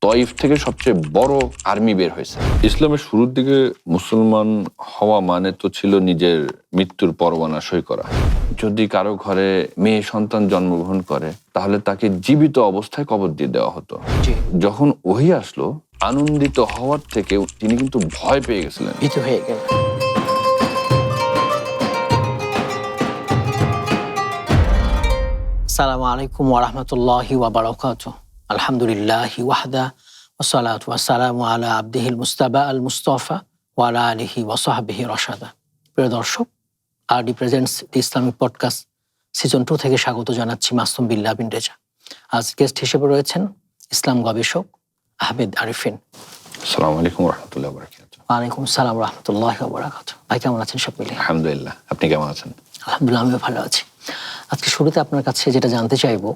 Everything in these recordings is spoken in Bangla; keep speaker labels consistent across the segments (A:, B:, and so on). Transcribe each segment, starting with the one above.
A: তয়েফ থেকে সবচেয়ে বড় আর্মি বের হয়েছে। ইসলামের শুরুর দিকে মুসলমান হওয়া মানে তো ছিল নিজের মৃত্যুর পরোয়ানা সই করা। যদি কারো ঘরে মেয়ে সন্তান জন্মগ্রহণ করে তাহলে তাকে জীবিত অবস্থায় কবর দিয়ে দেওয়া হতো। যখন ওহী আসলো, আনন্দিত হওয়ার থেকে তিনি কিন্তু ভয় পেয়ে গেছিলেন,
B: ভীত হয়ে গেল। আসসালামু আলাইকুম ওয়া রাহমাতুল্লাহি ওয়া বারাকাতুহু। আলহামদুলিল্লাহি ওয়াহদা ওয়াসসালাতু ওয়াসসালামু আলা আবদিহিল মুস্তাবা আল মুস্তাফা ওয়া আলা আলিহি ওয়া সাহবিহি রাশাদা। প্রিয় দর্শক, আরডি প্রেজেন্টস দি ইসলামিক পডকাস্ট সিজন 2 থেকে স্বাগত জানাচ্ছি মাসুম বিল্লাহ বিন রেজা। আজ গেস্ট হিসেবে রয়েছেন ইসলাম গবেষক আহমেদ আরিফিন।
A: আসসালামু আলাইকুম ওয়া রাহমাতুল্লাহি ওয়া বারাকাতুহু।
B: ওয়ালাইকুম আসসালাম ওয়া রাহমাতুল্লাহি ওয়া বারাকাতুহু। ভাই কেমন আছেন সব মিলিয়ে?
A: আলহামদুলিল্লাহ, আপনি কেমন আছেন?
B: আলহামদুলিল্লাহ, আমিও ভালো আছি। আজকে শুরুতে আপনার কাছে যেটা জানতে চাইব,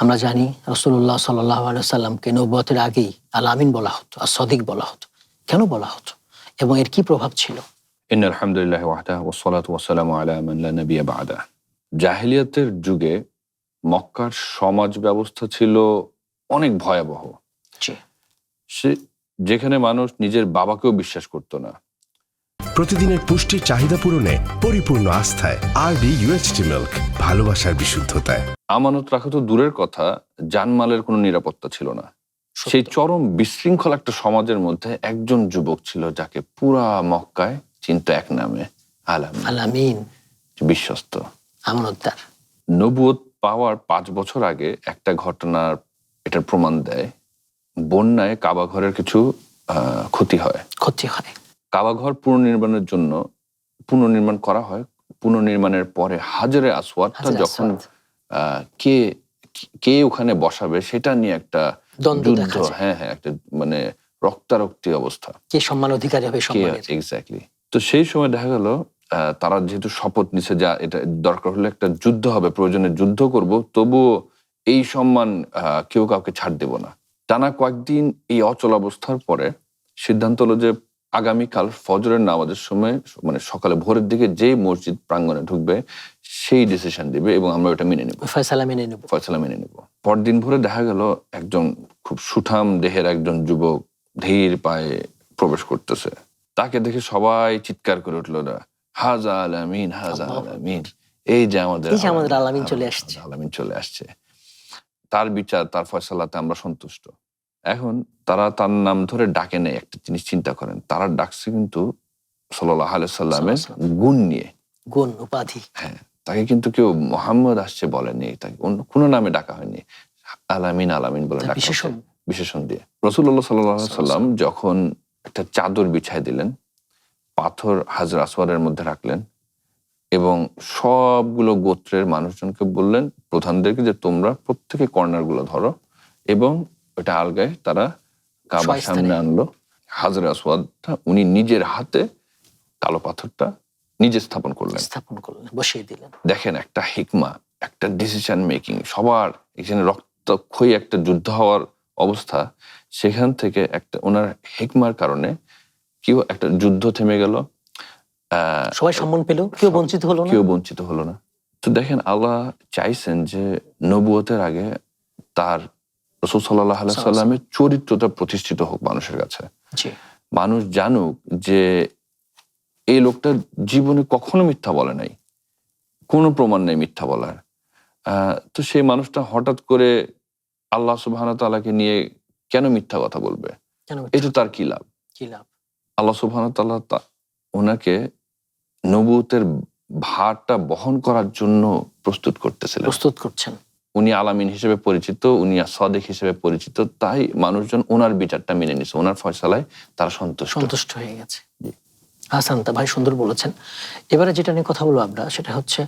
B: আমরা জানি রাসূলুল্লাহ সাল্লাল্লাহু আলাইহি ওয়াসাল্লামকে নবুয়তের আগেই আল আমিন বলা হতো, আর সদিক বলা হতো। কেন বলা হতো এবং এর কি প্রভাব ছিল?
A: ইন্নাল হামদুলিল্লাহি ওয়াহদাহু ওয়াসসালাতু ওয়াসসালামু আলা মান লা নাবিয়্যা বা'দা। জাহেলিয়াতের যুগে মক্কার সমাজ ব্যবস্থা ছিল অনেক ভয়াবহ।
B: জি।
A: যেখানে মানুষ নিজের বাবাকেও বিশ্বাস করতো না।
C: প্রতিদিনের পুষ্টির চাহিদা পূরণে পরিপূর্ণ আস্থায় আরডি ইউএচটি মিল্ক, ভালোবাসার বিশুদ্ধতায়।
A: আমানত রাখা তো দূরের কথা, জানমালের কোনো নিরাপত্তা ছিল না। সেই চরম বিশৃঙ্খল একটা সমাজের মধ্যে একজন যুবক ছিল যাকে পুরা মক্কায় চিনতো এক নামে, আল
B: আমিন,
A: বিশ্বস্ত,
B: আমানতদার।
A: নবুয়ত পাওয়ার 5 বছর আগে একটা ঘটনার এটার প্রমাণ দেয়। বন্যায় কাবা ঘরের কিছু ক্ষতি হয়। কাবা ঘর পুনর্নির্মাণ করা হয়। পুনর্নির্মাণের পরে হাজরে আসওয়াদটা যখন কে ওখানে বসাবে সেটা নিয়ে একটা যুদ্ধ, একটা মানে রক্তারক্তি অবস্থা,
B: কে সম্মান অধিকারী হবে সম্মানের।
A: এক্স্যাক্টলি। তো সেই সময় দেখা গেল তারা যেহেতু শপথ নিছে যা এটা দরকার হলে একটা যুদ্ধ হবে, প্রয়োজনে যুদ্ধ করব, তবুও এই সম্মান কেউ কাউকে ছাড় দেব না। টানা কয়েকদিন এই অচল অবস্থার পরে সিদ্ধান্ত হলো যে আগামীকাল ফজরের নামাজের সময়, মানে সকালে ভোরের দিকে যে মসজিদ প্রাঙ্গণে ঢুকবে সেই ডিসিশন দিবে এবং আমরা ওটা মেনে নেব, ফয়সালা মেনে নেব। পরদিন ভোরে দেখা গেল একজন খুব সুঠাম দেহের একজন যুবক ধীর পায়ে প্রবেশ করতেছে। তাকে দেখে সবাই চিৎকার করে উঠলো, হাজা আল আমিন, হাজা আল আমিন, এই যে আমাদের
B: আলামিন চলে আসছে।
A: তার বিচার, তার ফয়সালাতে আমরা সন্তুষ্ট। এখন তারা তার নাম ধরে ডাকে নেই। একটা জিনিস চিন্তা করেন, তারা ডাকছে কিন্তু সাল্লাল্লাহু আলাইহি সাল্লামের গুণ নিয়ে,
B: গুণ উপাধি।
A: হ্যাঁ, তাকে কিন্তু কেউ মোহাম্মদ আসছে বলেনি, তাকে অন্য কোনো নামে ডাকা হয়নি। আলামিন আলামিন বলে ডাকা হয়েছে, বিশেষণ দিয়ে। রাসূলুল্লাহ সাল্লাল্লাহু আলাইহি সাল্লাম যখন একটা চাদর বিছায় দিলেন, পাথর হাজর আসওয়াদের মধ্যে রাখলেন এবং সবগুলো গোত্রের মানুষজনকে বললেন, প্রধানদেরকে, যে তোমরা প্রত্যেকে কর্নার গুলো ধরো, এবং ওটা আলগায় তারা কাবার সামনে আনলো। হাজরে আসওয়াদটা উনি নিজের হাতে কালো পাথরটা নিজে স্থাপন করলেন,
B: বসিয়ে দিলেন।
A: দেখেন একটা হিকমা, একটা ডিসিশন মেকিং। সবার এখানে রক্তক্ষয়ী একটা যুদ্ধ হওয়ার অবস্থা, সেখান থেকে একটা ওনার হিকমার কারণে কেউ একটা যুদ্ধ থেমে গেল,
B: সবাই সম্মান পেল, কেউ বঞ্চিত হলো না।
A: তো দেখেন, আল্লাহ চাইছেন যে নবুয়তের আগে তার রাসূল সাল্লাল্লাহু আলাইহি সাল্লামের চরিত্রটা প্রতিষ্ঠিত হোক মানুষের কাছে। মানুষ জানুক যে এই লোকটা জীবনে কখনো মিথ্যা বলে নাই, কোনো প্রমাণ নেই মিথ্যা বলার। তো সেই মানুষটা হঠাৎ করে আল্লাহ সুবহানাহু ওয়া তাআলাকে নিয়ে কেন মিথ্যা কথা বলবে? এটা তার কি লাভ? আল্লাহ সুবহানাহু ওয়া তাআলা ওনাকে নবুয়তের ভারটা বহন করার জন্য প্রস্তুত করছেন। উনি আলামিন হিসেবে পরিচিত, উনি সাদিক হিসেবে পরিচিত, তাই মানুষজন ওনার বিচারটা মেনে নিছে, ওনার ফয়সালায় তারা সন্তুষ্ট
B: হয়ে গেছে। হাসান, তা ভাই সুন্দর বলেছেন। এবারে যেটা নিয়ে কথা বলবো আমরা, সেটা হচ্ছে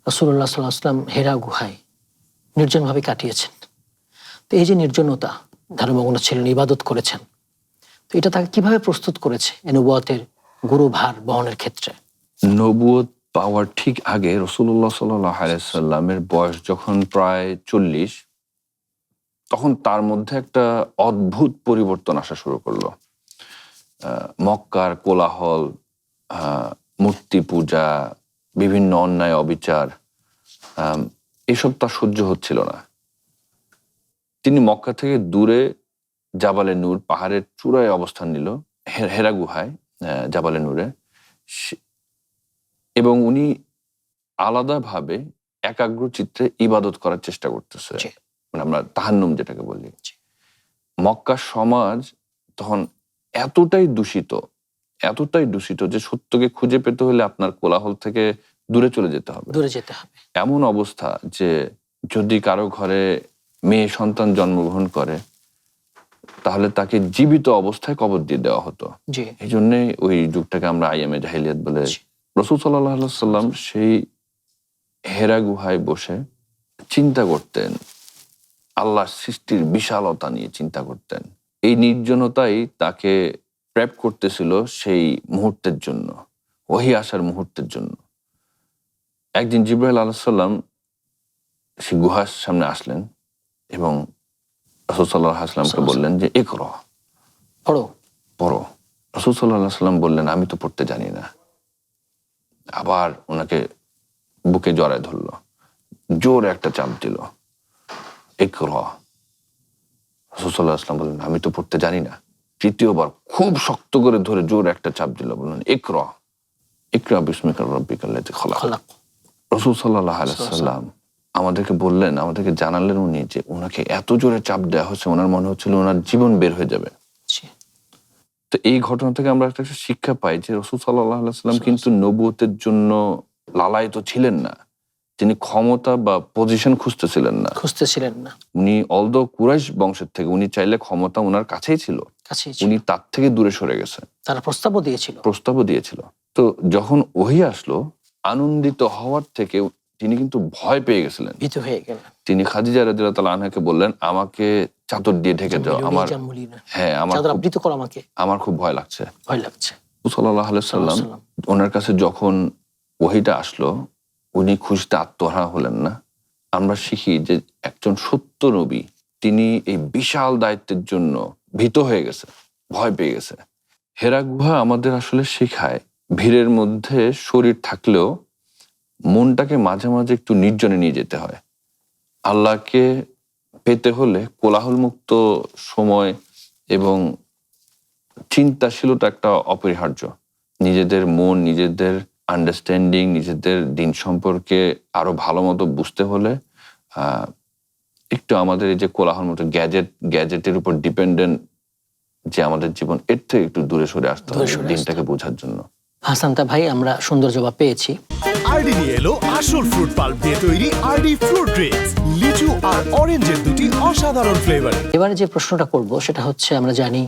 B: রাসূলুল্লাহ সাল্লাল্লাহু আলাইহি ওয়াসাল্লাম হেরা গুহায় নির্জনভাবে কাটিয়েছেন। তো এই যে নির্জনতা, ধর্মমগ্ন ছিলেন, ইবাদত করেছেন, তো এটা তাকে কিভাবে প্রস্তুত করেছে নবুয়তের গুরুভার বহনের ক্ষেত্রে?
A: নবুয়ত পাওয়ার ঠিক আগে রাসূলুল্লাহ সাল্লাল্লাহু আলাইহি সাল্লামের বয়স যখন প্রায় 40, তখন তার মধ্যে একটা অদ্ভুত পরিবর্তন আসা শুরু করলো। মক্কার কোলাহল, মূর্তি পূজা, বিভিন্ন অন্যায় অবিচার, এসব তার সহ্য হচ্ছিল না। তিনি মক্কা থেকে দূরে জাবালে নূর পাহাড়ের চূড়ায় অবস্থান নিল, হেরা গুহায়, জাবালে নূরে। এবং উনি আলাদাভাবে একাগ্র চিত্রে ইবাদত করার চেষ্টা করতেছে, মানে আমরা তাহান্নুম যেটাকে বলি। মক্কা সমাজ তখন এতটাই দূষিত যে সত্যকে খুঁজে পেতে হলে আপনার কোলাহল থেকে দূরে চলে যেতে হবে। এমন অবস্থা যে যদি কারো ঘরে মেয়ে সন্তান জন্মগ্রহণ করে তাহলে তাকে জীবিত অবস্থায় কবর দিয়ে দেওয়া হতো। এই জন্যে ওই যুগটাকে আমরা আইয়ামে জাহিলিয়াত বলে। রাসূল সাল্লাল্লাহু আলাইহি ওয়াসাল্লাম সেই হেরা গুহায় বসে চিন্তা করতেন, আল্লাহর সৃষ্টির বিশালতা নিয়ে চিন্তা করতেন। এই নির্জনতাই তাকে প্রেপ করতেছিল সেই মুহূর্তের জন্য, ওহী আসার মুহূর্তের জন্য। একদিন জিবরাইল আলাইহিস সালাম সেই গুহার সামনে আসলেন এবং রাসূল সাল্লাল্লাহু আলাইহি ওয়াসাল্লামকে বললেন যে ইকরা, পড়ো। রাসূল সাল্লাল্লাহু আলাইহি ওয়াসাল্লাম বললেন আমি তো পড়তে জানি না। আবার ওনাকে বুকে জড়ায় ধরলো, জোর একটা চাপ দিল, ইকরা। রাসূল সাল্লাল্লাহু আলাইহি ওয়াসাল্লাম বললেন আমি তো পড়তে জানি না। তৃতীয়বার খুব শক্ত করে ধরে জোর একটা চাপ দিল, বললেন ইকরা বিসমিকা রাব্বিকাল্লাযী খালাক। রাসূল সাল্লাল্লাহু আলাইহি ওয়াসাল্লাম আমাদেরকে বললেন, আমাদেরকে জানালেন উনি যে ওনাকে এত জোরে চাপ দেওয়া হচ্ছে, ওনার মনে হচ্ছিল ওনার জীবন বের হয়ে যাবে। তো এই ঘটনা থেকে আমরা একটা শিক্ষা পাই যে রাসূল সাল্লাল্লাহু আলাইহি ওয়াসাল্লাম কিন্তু নবুয়তের জন্য লালায়িত ছিলেন না। তিনি ক্ষমতা বা পজিশন খুঁজতেছিলেন না। উনি অলদো কুরাইশ বংশের থেকে, উনি চাইলে ক্ষমতা ওনার কাছেই ছিল, উনি তার থেকে দূরে সরে গেছে।
B: তারা প্রস্তাবও দিয়েছিল।
A: তো যখন ওহী আসলো, আনন্দিত হওয়ার থেকে তিনি কিন্তু ভয় পেয়ে গেছিলেন,
B: ভীত হয়ে গেলেন।
A: তিনি খাদিজা রাদিয়াল্লাহু তাআলা আনহাকে বললেন আমাকে চাদর দিয়ে ঢেকে দাও, আমার খুব ভয় লাগছে। সাল্লাল্লাহু আলাইহি ওয়াসাল্লাম ওনার কাছে যখন ওহীটা আসলো, উনি খুশিতে আত্মহারা হলেন না। আমরা শিখি যে একজন সত্য নবী তিনি এই বিশাল দায়িত্বের জন্য ভীত হয়ে গেছে, ভয় পেয়ে গেছে। হেরা গুহা আমাদের আসলে শেখায় ভিড়ের মধ্যে শরীর থাকলেও মনটাকে মাঝে মাঝে একটু নির্জনে নিয়ে যেতে হয়। আল্লাহকে পেতে হলে কোলাহল মুক্ত সময় এবং চিন্তাশীলতা একটা অপরিহার্য। নিজেদের মন, নিজেদের আন্ডারস্ট্যান্ডিং, নিজেদের দিন সম্পর্কে আরো ভালো মতো বুঝতে হলে একটু আমাদের এই যে কোলাহল মতো গ্যাজেটের উপর ডিপেন্ডেন্ট যে আমাদের জীবন, এর থেকে একটু দূরে সরে আসতে হবে দিনটাকে বোঝার জন্য।
B: হাসানতা ভাই, আমরা সুন্দর জবাব পেয়েছি।
D: আরডি নিয়ে এলো আসল ফ্রুট পাল্প দিয়ে তৈরি আরডি ফ্রুট ড্রিঙ্কস, লিচু আর অরেঞ্জের দুটি অসাধারণ ফ্লেভার।
B: এবারে যে প্রশ্নটা করব সেটা হচ্ছে, আমরা জানি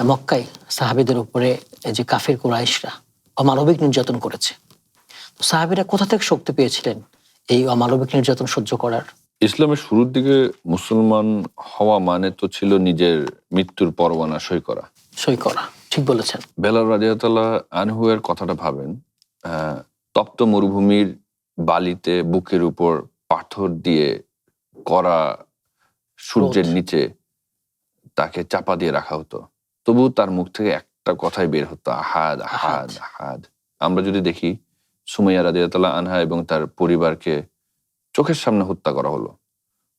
B: মক্কায় সাহাবীদের উপরে যে কাফির কুরাইশরা অমানবিক নির্যাতন করেছে। সাহাবীরা কোথা থেকে শক্তি পেয়েছিলেন এই অমানবিক নির্যাতন সহ্য করার?
A: ইসলামের শুরুর দিকে মুসলমান হওয়া মানে তো ছিল নিজের মৃত্যুর পরোয়ানা সই করা।
B: ঠিক বলেছেন।
A: বেলাল রাদিয়াল্লাহু আনহু এর কথাটা ভাবেন, তপ্ত মরুভূমির বালিতে বুকের উপর পাথর দিয়ে করা সূর্যের নিচে তাকে চাপা দিয়ে রাখা হতো, তবু তার মুখ থেকে একটা কথাই বের হতো, আহাদ আহাদ আহাদ। আমরা যদি দেখি সুমাইয়া রাদিয়াল্লাহু আনহা এবং তার পরিবারকে চোখের সামনে হত্যা করা হলো।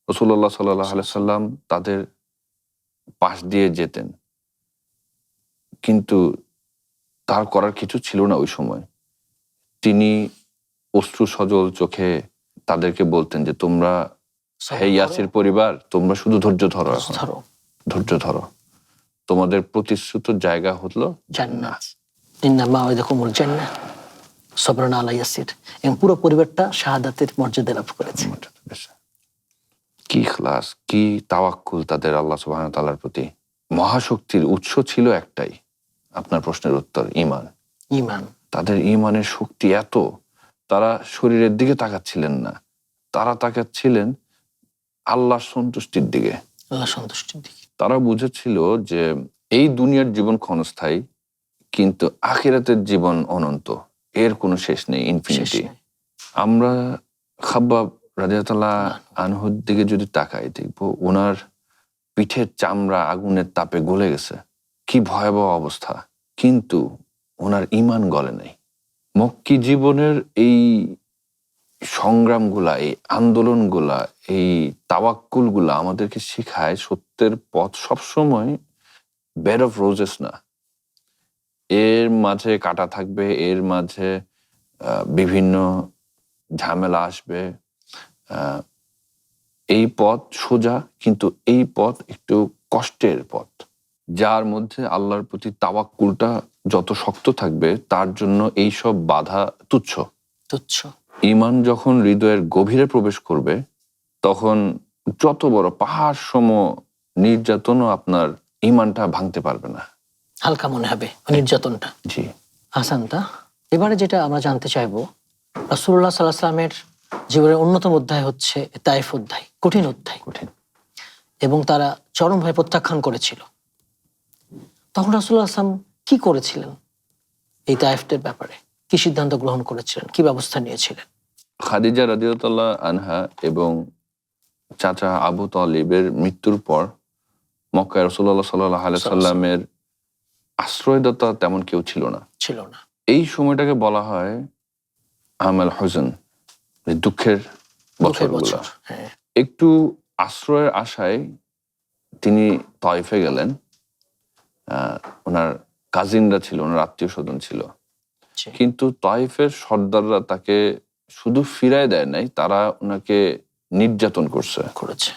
A: রাসূলুল্লাহ সাল্লাল্লাহু আলাইহি সাল্লাম তাদের পাশ দিয়ে যেতেন, কিন্তু তার করার কিছু ছিল না ওই সময়। তিনি অশ্রু সজল চোখে তাদেরকে বলতেন যে তোমরা, হে ইয়াসির পরিবার, তোমরা শুধু ধৈর্য ধরো, তোমাদের প্রতিশ্রুত জায়গা হলো
B: জান্নাত, ইন্নামা ওয়াদাকুমুল জান্নাহ সাবরান আলা ইয়াসির। এবং পুরো পরিবারটা শাহাদাতের মর্যাদা লাভ করেছে।
A: কি ইখলাস, কি তাওয়াক্কুল তাদের আল্লাহ সুবহানাহু ওয়া তাআলার প্রতি। মহাশক্তির উৎস ছিল একটাই, আপনার প্রশ্নের উত্তর, ঈমান। তাদের ঈমানের শক্তি এত, তারা শরীরের দিকে তাকাচ্ছিলেন না, তারা তাকাচ্ছিলেন আল্লাহর সন্তুষ্টির দিকে। তারা বুঝেছিল যে এই দুনিয়ার জীবন ক্ষণস্থায়ী, কিন্তু আখিরাতের জীবন অনন্ত, এর কোনো শেষ নেই, ইনফিনিটি। আমরা খাব্বাব রাদিয়াল্লাহু আনহুর দিকে যদি তাকাই, দেখবো ওনার পিঠের চামড়া আগুনের তাপে গলে গেছে, কি ভয়াবহ অবস্থা, কিন্তু ওনার ঈমান গলে নাই। মক্কি জীবনের এই সংগ্রামগুলা, এই আন্দোলনগুলা, এই তাওয়াক্কুলগুলা আমাদেরকে শিখায় সত্যের পথ সবসময় বেড অফ রোজেস না। এর মাঝে কাঁটা থাকবে, এর মাঝে বিভিন্ন ঝামেলা আসবে। এই পথ সোজা, কিন্তু এই পথ একটু কষ্টের পথ। যার মধ্যে আল্লাহর প্রতি তাওয়াক্কুলটা যত শক্ত থাকবে, তার জন্য এই সব বাধা তুচ্ছ।
B: তুচ্ছ।
A: ঈমান যখন হৃদয়ের গভীরে প্রবেশ করবে, তখন যত বড় পাহাড় সম নির্যাতনও আপনার ঈমানটা ভাঙতে পারবে না।
B: হালকা মনে হবে নির্যাতনটা।
A: জি।
B: হাসানতা, এবারে যেটা আমরা জানতে চাইবো, রাসূলুল্লাহ সাল্লাল্লাহু আলাইহি ওয়াসাল্লামের জীবনের অন্যতম অধ্যায় হচ্ছে তায়েফ অধ্যায়, কঠিন অধ্যায়।
A: কঠিন।
B: এবং তারা চরমভাবে প্রত্যাখ্যান করেছিল। তখন রাসূলুল্লাহ সাল্লাল্লাহু আলাইহি ওয়াসাল্লাম কি করেছিলেন? এই তায়েফের ব্যাপারে কি সিদ্ধান্ত গ্রহণ করেছিলেন, কি ব্যবস্থা নিয়েছিলেন?
A: খাদিজা রাদিয়াল্লাহু আনহা এবং চাচা আবু তালিবের মৃত্যুর পর মক্কায় রাসূলুল্লাহ সাল্লাল্লাহু আলাইহি সাল্লামের আশ্রয়দাতা তেমন কেউ ছিল না। এই সময়টাকে বলা হয় আমাল হুজন, দুঃখের বছরগুলো।
B: হ্যাঁ।
A: একটু আশ্রয়ের আশায় তিনি তায়েফে গেলেন। ওনার কাজিনরা ছিল, ওনার আত্মীয় স্বজন ছিল। কিন্তু তায়েফের সর্দাররা তাকে শুধু ফিরায় দেয় নাই, তারা ওনাকে নির্যাতন করেছে।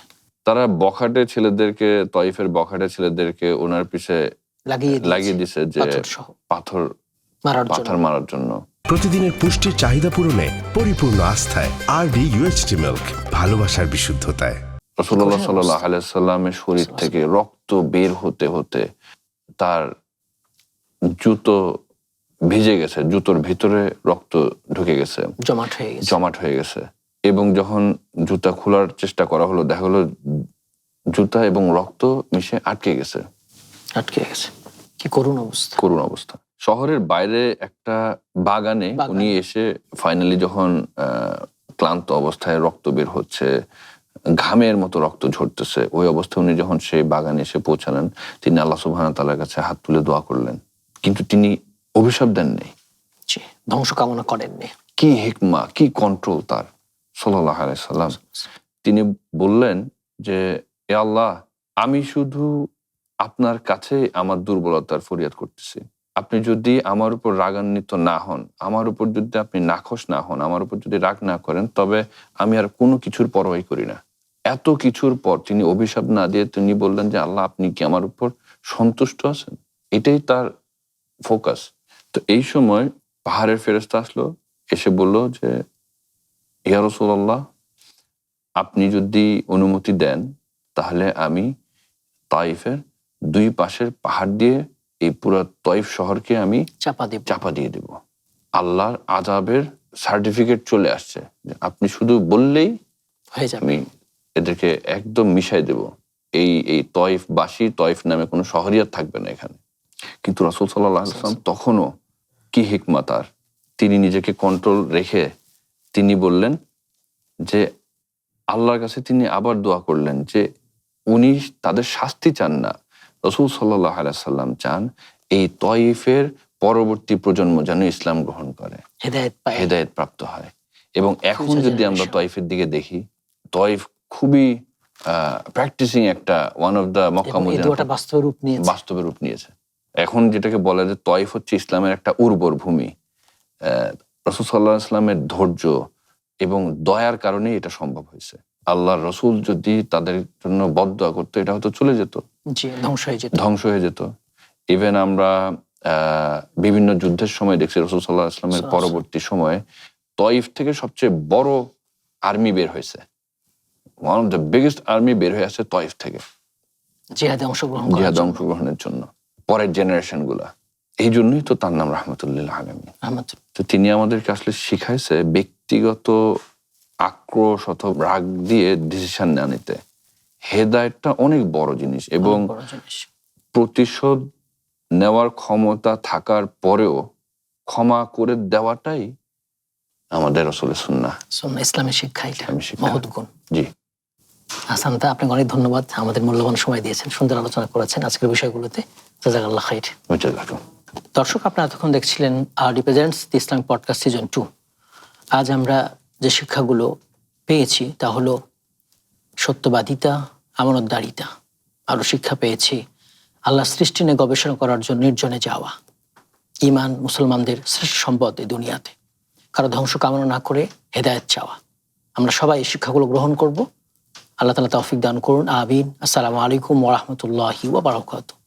A: তারা বখাটে ছেলেদেরকে, তায়েফের বখাটে ছেলেদেরকে ওনার পিছে লাগিয়ে দিছে যে পাথর মারার জন্য।
C: প্রতিদিনের পুষ্টির চাহিদা পূরণে পরিপূর্ণ আস্থায় আরডি ইউএইচটি মিল্ক, ভালোবাসার বিশুদ্ধতায়।
A: রাসূলুল্লাহ সাল্লাল্লাহু আলাইহি সাল্লামের শরীর থেকে রক্ত বের হতে হতে তার জুতো ভিজে গেছে, জুতোর ভিতরে রক্ত ঢুকে গেছে, জমাট হয়ে গেছে। এবং যখন জুতা খোলার চেষ্টা করা হলো, দেখা হলো জুতা এবং রক্ত মিশে আটকে গেছে।
B: কি করুণ অবস্থা!
A: করুণ অবস্থা। শহরের বাইরে একটা বাগানে উনি এসে ফাইনালি যখন ক্লান্ত অবস্থায়, রক্ত বের হচ্ছে, ঘামের মতো রক্ত ঝরতেছে, ওই অবস্থায় উনি যখন সেই বাগানে এসে পৌঁছালেন, তিনি আল্লাহ সুবহানাহু ওয়া তাআলার কাছে হাত তুলে দোয়া করলেন। কিন্তু তিনি অভিশাপ দেননি,
B: ধ্বংস কামনা করেননি।
A: কি হিকমা, কি কন্ট্রোল তার, সাল্লাল্লাহু আলাইহি সাল্লাম। তিনি বললেন যে, এ আল্লাহ, আমি শুধু আপনার কাছে আমার দুর্বলতার ফরিয়াদ করতেছি। আপনি যদি আমার উপর রাগান্বিত না হন, আমার উপর যদি আপনি নাখোশ না হন, আমার উপর যদি রাগ না করেন, তবে আমি আর কোনো কিছুর পরোয়াই করি না। এত কিছুর পর তিনি অভিশাপ না দিয়ে তিনি বললেন যে, আল্লাহ, আপনি কি আমার উপর সন্তুষ্ট আছেন? এটাই তার ফোকাস। তো এই সময় পাহাড়ের ফেরেশতা আসলো, এসে বলল যে, ইয়া রাসূলুল্লাহ, আপনি যদি অনুমতি দেন, তাহলে আমি তায়েফের দুই পাশের পাহাড় দিয়ে এই পুরো তায়েফ শহরকে আমি চাপা দিয়ে দেব। আল্লাহর আযাবের সার্টিফিকেট চলে আসছে, আপনি শুধু বললেই আমি এদেরকে একদম মিশাই দেব। এই তায়েফবাসী, তায়েফ নামে কোনো শহরই আর থাকবে না এখানে। কিন্তু রাসূল সাল্লাল্লাহু আলাইহি ওয়াসাল্লাম তখনও কি হিকমা তার, তিনি নিজেকে কন্ট্রোল রেখে তিনি বললেন যে, আল্লাহর কাছে তিনি আবার দোয়া করলেন যে উনি তাদের শাস্তি চান না, রাসূল সাল্লাল্লাহু আলাইহি ওয়াসাল্লাম চান এই তায়েফের পরবর্তী প্রজন্ম যেন ইসলাম গ্রহণ করে, হেদায়েত প্রাপ্ত হয়। এবং এখন যদি আমরা তায়েফের দিকে দেখি, তায়েফ খুবই প্র্যাকটিসিং একটা one of the Mecca Medina বাস্তবে রূপ নিয়েছে। এখন যেটাকে বলা যায় তায়েফ হচ্ছে ইসলামের একটা উর্বর ভূমি। রাসূল সাল্লাল্লাহু আলাইহি ওয়াসাল্লামের ধৈর্য এবং দয়ার কারণে এটা সম্ভব হয়েছে। আল্লাহর রাসূল যদি তাদের জন্য বদদোয়া করতো, এটা হয়তো চলে যেত, ধ্বংস হয়ে যেত। ইভেন আমরা বিভিন্ন যুদ্ধের সময় দেখছি রাসূল সাল্লাল্লাহু আলাইহি ওয়াসাল্লামের পরবর্তী সময়ে তায়েফ থেকে সবচেয়ে বড় আর্মি বের হয়েছে, one of the biggest army বের হয়ে আসছে তায়েফ থেকে,
B: জিহাদে
A: অংশগ্রহণের জন্য পরের জেনারেশন গুলা। এই জন্যই তো তার নাম রাহমাতুল আলামিন। তো তিনি আমাদেরকে আসলে শিখাইছে ব্যক্তিগত আক্রোশ অথবা রাগ দিয়ে ডিসিশন না নিতে। হেদায়েতটা অনেক বড় জিনিস, এবং প্রতিশোধ নেওয়ার ক্ষমতা থাকার পরেও ক্ষমা করে দেওয়াটাই আমাদের রাসূলের সুন্নাহ,
B: ইসলামের শিক্ষা, এটা মহৎ গুণ।
A: জি
B: হাসানতা, আপনাকে অনেক ধন্যবাদ, আমাদের মূল্যবান সময় দিয়েছেন, সুন্দর আলোচনা করেছেন আজকের বিষয়গুলোতে। জাযাকাল্লাহ খাইর। দর্শক, আপনারা এতক্ষণ দেখছিলেন আরডি প্রেজেন্টস দি ইসলামিক পডকাস্ট সিজন 2। আজ আমরা যে শিক্ষাগুলো পেয়েছি তা হলো সত্যবাদিতা, আমানতদারিতা। আরও শিক্ষা পেয়েছি আল্লাহ সৃষ্টি নিয়ে গবেষণা করার জন্য নির্জনে যাওয়া। ঈমান মুসলমানদের শ্রেষ্ঠ সম্পদ এই দুনিয়াতে, কারো ধ্বংস কামনা না করে হেদায়েত চাওয়া। আমরা সবাই এই শিক্ষাগুলো গ্রহণ করব। আল্লাহ তাআলা তৌফিক দান করুন, আমিন। আসসালামু আলাইকুম ওয়া রাহমাতুল্লাহি ওয়া বারাকাতুহু।